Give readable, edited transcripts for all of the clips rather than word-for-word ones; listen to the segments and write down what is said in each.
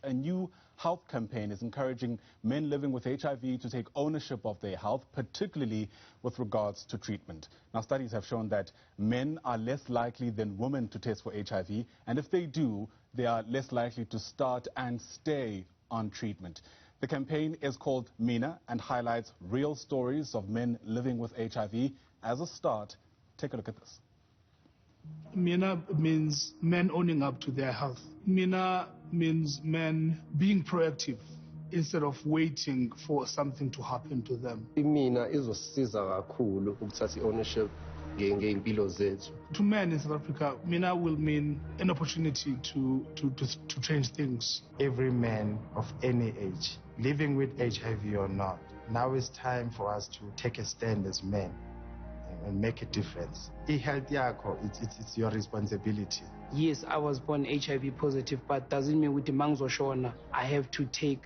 A new health campaign is encouraging men living with HIV to take ownership of their health, particularly with regards to treatment. Now, studies have shown that men are less likely than women to test for HIV, and if they do, they are less likely to start and stay on treatment. The campaign is called MENA and highlights real stories of men living with HIV. As a start, take a look at this. MENA means men owning up to their health. MENA means men being proactive instead of waiting for something to happen to them. MENA izosisiza kakhulu ukuthatha ownership ngeimpilo zethu. To men in South Africa, MENA will mean an opportunity to change things. Every man of any age, living with HIV or not, now is time for us to take a stand as men and make a difference. Health yakho, it's your responsibility. Yes, I was born HIV positive, but doesn't mean with the Mangzoshona I have to take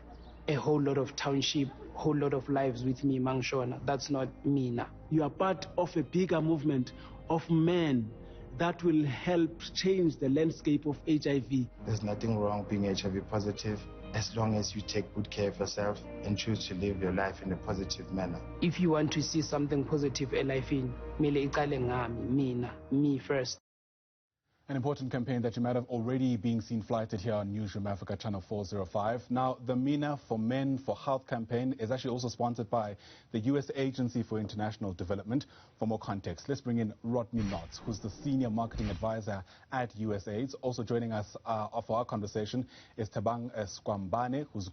a whole lot of township, whole lot of lives with me, Mangshona. That's not MENA. You are part of a bigger movement of men that will help change the landscape of HIV. There's nothing wrong being HIV positive as long as you take good care of yourself and choose to live your life in a positive manner. If you want to see something positive in life, me first. An important campaign that you might have already been seen flighted here on Newzroom Afrika channel 405. Now, the MENA for Men for Health campaign is actually also sponsored by the U.S. Agency for International Development. For more context, let's bring in Rodney Knotts, who's the Senior Marketing Advisor at USAID. Also joining us for our conversation is Thabang Skwambane, who's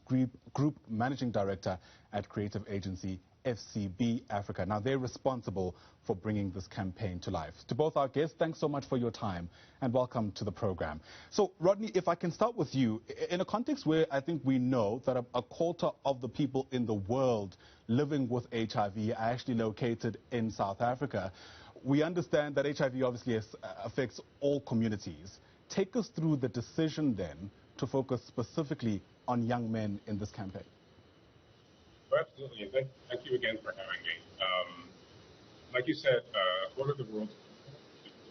Group Managing Director at Creative Agency FCB Africa. Now, they're responsible for bringing this campaign to life. To both our guests, thanks so much for your time and welcome to the program. So, Rodney, if I can start with you, in a context where I think we know that a quarter of the people in the world living with HIV are actually located in South Africa, we understand that HIV obviously affects all communities. Take us through the decision then to focus specifically on young men in this campaign. Absolutely. Thank you again for having me. Like you said, one of the world's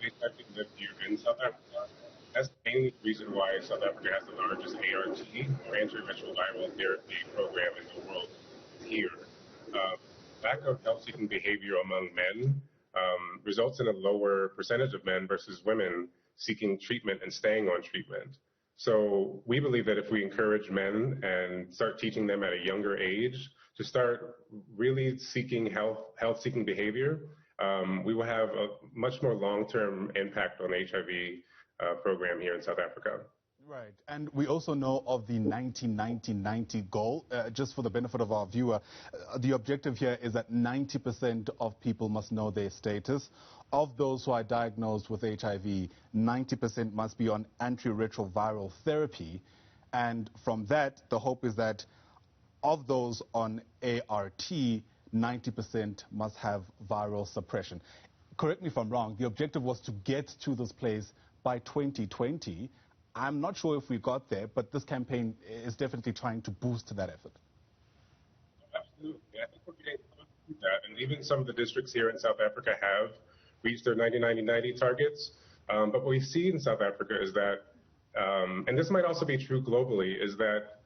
HIV live here in South Africa. That's the main reason why South Africa has the largest ART, or antiretroviral therapy program in the world here. Lack of health-seeking behavior among men results in a lower percentage of men versus women seeking treatment and staying on treatment. So we believe that if we encourage men and start teaching them at a younger age to start really seeking health-seeking behavior, we will have a much more long-term impact on the HIV program here in South Africa. Right, and we also know of the 90-90-90 goal. Just for the benefit of our viewer, the objective here is that 90% of people must know their status. Of those who are diagnosed with HIV, 90% must be on antiretroviral therapy. And from that, the hope is that of those on ART, 90% must have viral suppression. Correct me if I'm wrong, the objective was to get to this place by 2020. I'm not sure if we got there, but this campaign is definitely trying to boost that effort. Absolutely. I think we're getting close to that. And even some of the districts here in South Africa have reached their 90-90-90 targets. But what we see in South Africa is that, and this might also be true globally, is that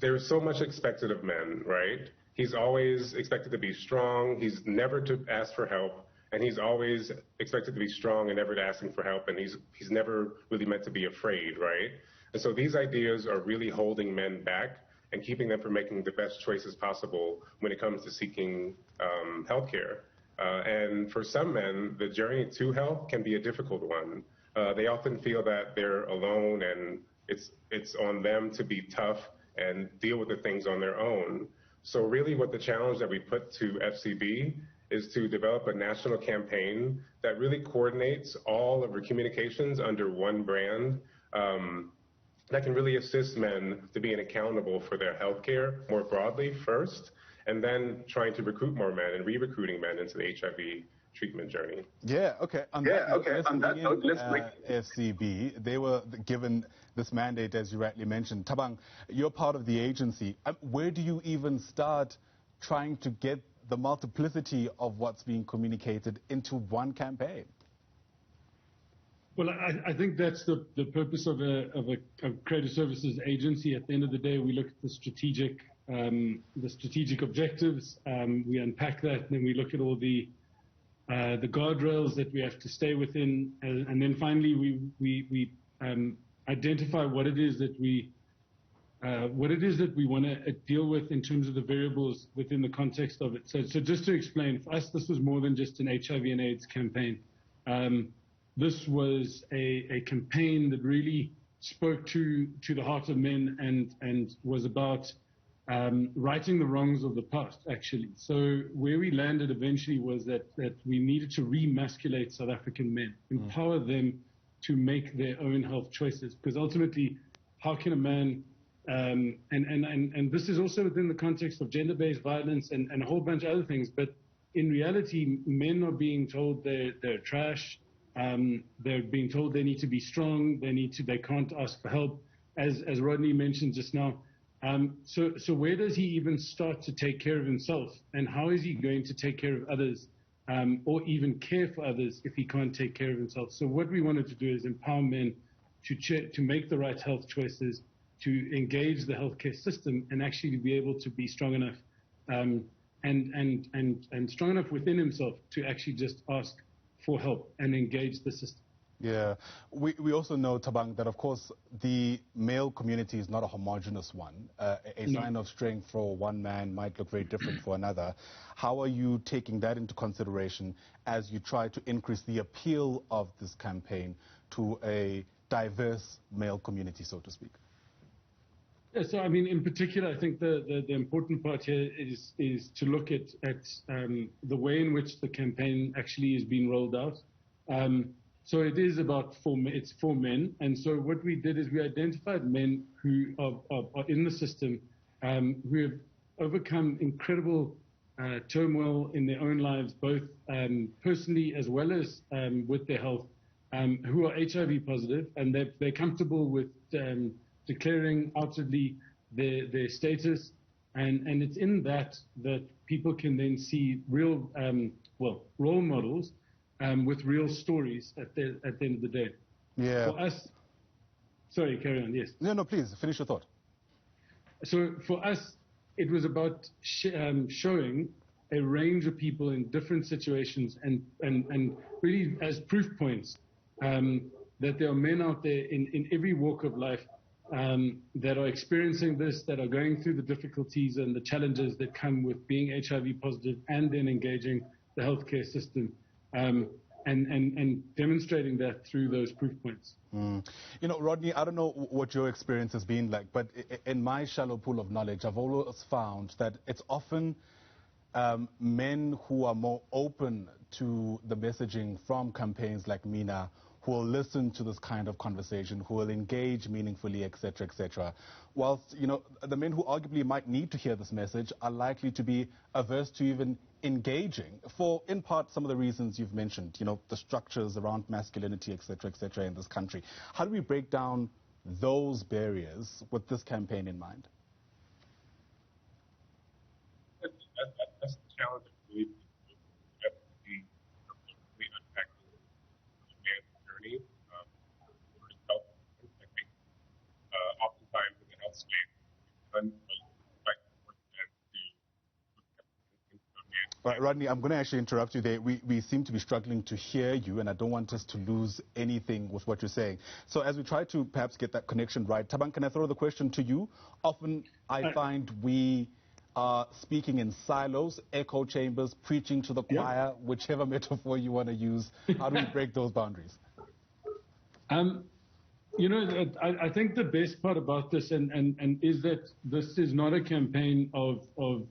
there's so much expected of men, right? He's always expected to be strong. He's never to ask for help. And he's always expected to be strong and never to asking for help. And he's never really meant to be afraid, right? And so these ideas are really holding men back and keeping them from making the best choices possible when it comes to seeking health care. And for some men, the journey to health can be a difficult one. They often feel that they're alone and it's on them to be tough and deal with the things on their own. So really what the challenge that we put to FCB is to develop a national campaign that really coordinates all of our communications under one brand that can really assist men to being accountable for their health care more broadly first, and then trying to recruit more men and re-recruiting men into the HIV treatment journey. Yeah, okay. On that note, let's bring FCB. They were given this mandate, as you rightly mentioned. Thabang, you're part of the agency. Where do you even start trying to get the multiplicity of what's being communicated into one campaign? Well, I think that's the purpose of a creative services agency. At the end of the day, we look at the strategic objectives. We unpack that, and then we look at all the guardrails that we have to stay within, and then finally we identify what it is that we want to deal with in terms of the variables within the context of it. So just to explain, for us, this was more than just an HIV and AIDS campaign. This was a campaign that really spoke to the heart of men and was about righting the wrongs of the past, actually. So where we landed eventually was that we needed to remasculate South African men, empower them to make their own health choices. Because ultimately, how can a man, and this is also within the context of gender-based violence and a whole bunch of other things, but in reality, men are being told they're trash. They're being told they need to be strong. They can't ask for help, as Rodney mentioned just now. So where does he even start to take care of himself, and how is he going to take care of others, or even care for others if he can't take care of himself? So what we wanted to do is empower men to make the right health choices, to engage the healthcare system, and actually to be able to be strong enough, and strong enough within himself to actually just ask for help and engage the system. Yeah, we also know, Thabang, that of course the male community is not a homogenous one. A sign of strength for one man might look very different for another. How are you taking that into consideration as you try to increase the appeal of this campaign to a diverse male community, so to speak? Yeah, so I mean, in particular, I think the important part here is to look at the way in which the campaign actually is being rolled out. So it is it's for men, and so what we did is we identified men who are in the system, who have overcome incredible turmoil in their own lives, both personally as well as with their health, who are HIV positive, and they're comfortable with declaring outwardly their status, and it's in that people can then see real role models with real stories at the end of the day. Yeah. For us, sorry, carry on. Yes. No, please finish your thought. So for us, it was about showing a range of people in different situations, and really as proof points that there are men out there in every walk of life that are experiencing this, that are going through the difficulties and the challenges that come with being HIV positive, and then engaging the healthcare system, and demonstrating that through those proof points. You know, Rodney, I don't know what your experience has been like, but in my shallow pool of knowledge, I've always found that it's often men who are more open to the messaging from campaigns like Mina, who will listen to this kind of conversation, who will engage meaningfully, etc., etc. Whilst, you know, the men who arguably might need to hear this message are likely to be averse to even engaging for, in part, some of the reasons you've mentioned, you know, the structures around masculinity, etc., etc., in this country. How do we break down those barriers with this campaign in mind? That's the challenge. We unpack the man's journey. I think oftentimes in the health space, Right, Rodney, I'm going to actually interrupt you there. We seem to be struggling to hear you, and I don't want us to lose anything with what you're saying. So as we try to perhaps get that connection right, Thabang, can I throw the question to you? Often I find we are speaking in silos, echo chambers, preaching to the choir, whichever metaphor you want to use. How do we break those boundaries? You know, I think the best part about this and is that this is not a campaign of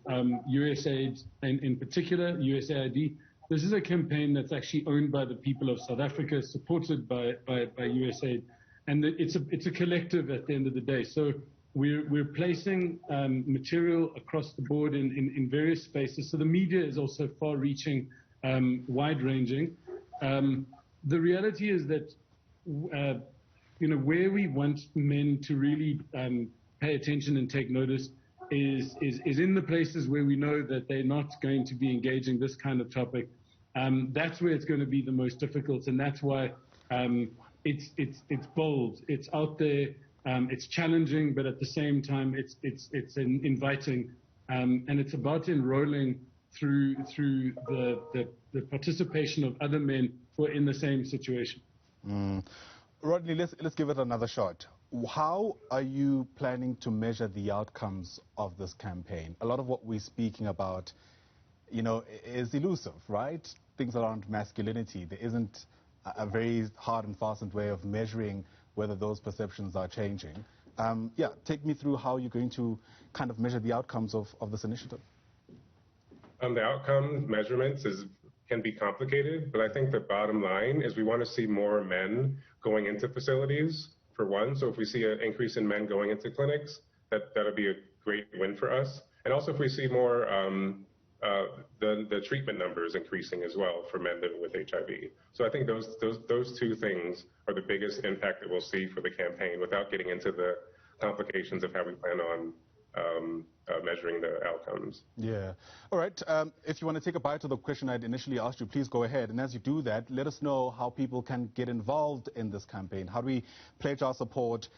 USAID, and in particular USAID. This is a campaign that's actually owned by the people of South Africa, supported by USAID, and it's a collective at the end of the day. So we're placing material across the board in various spaces. So the media is also far-reaching, wide-ranging. The reality is that you know, where we want men to really pay attention and take notice is in the places where we know that they're not going to be engaging this kind of topic. That's where it's going to be the most difficult, and that's why it's bold, it's out there, it's challenging, but at the same time, it's inviting, and it's about enrolling through the participation of other men who are in the same situation. Rodney, let's give it another shot. How are you planning to measure the outcomes of this campaign? A lot of what we're speaking about, you know, is elusive, right? Things around masculinity. There isn't a very hard and fastened way of measuring whether those perceptions are changing. Yeah, take me through how you're going to kind of measure the outcomes of this initiative. The outcome measurements can be complicated, but I think the bottom line is we want to see more men going into facilities, for one. So if we see an increase in men going into clinics, that'll be a great win for us. And also if we see more the treatment numbers increasing as well for men living with HIV. So I think those two things are the biggest impact that we'll see for the campaign, without getting into the complications of how we plan on measuring the outcomes. Yeah. All right. If you want to take a bite of the question I'd initially asked you, please go ahead. And as you do that, let us know how people can get involved in this campaign. How do we pledge our support,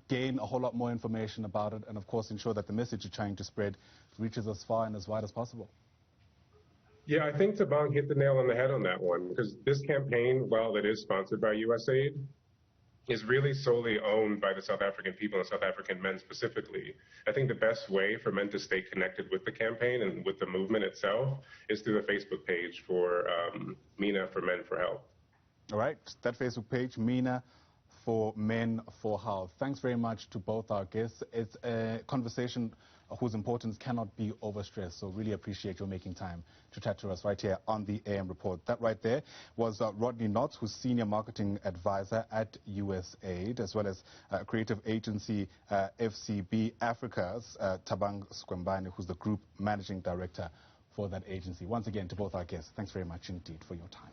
gain a whole lot more information about it, and of course ensure that the message you're trying to spread reaches as far and as wide as possible? Yeah, I think Tabang hit the nail on the head on that one, because this campaign, while it is sponsored by USAID, is really solely owned by the South African people and South African men specifically. I think the best way for men to stay connected with the campaign and with the movement itself is through the Facebook page for MENA for Men for Health. All right, that Facebook page, MENA for Men for Health. Thanks very much to both our guests. It's a conversation whose importance cannot be overstressed, so really appreciate your making time to chat to us right here on the AM Report. That right there was Rodney Knotts, who's Senior Marketing Advisor at USAID, as well as creative agency FCB Africa's Tabang Skwembane, who's the Group Managing Director for that agency. Once again, to both our guests, thanks very much indeed for your time.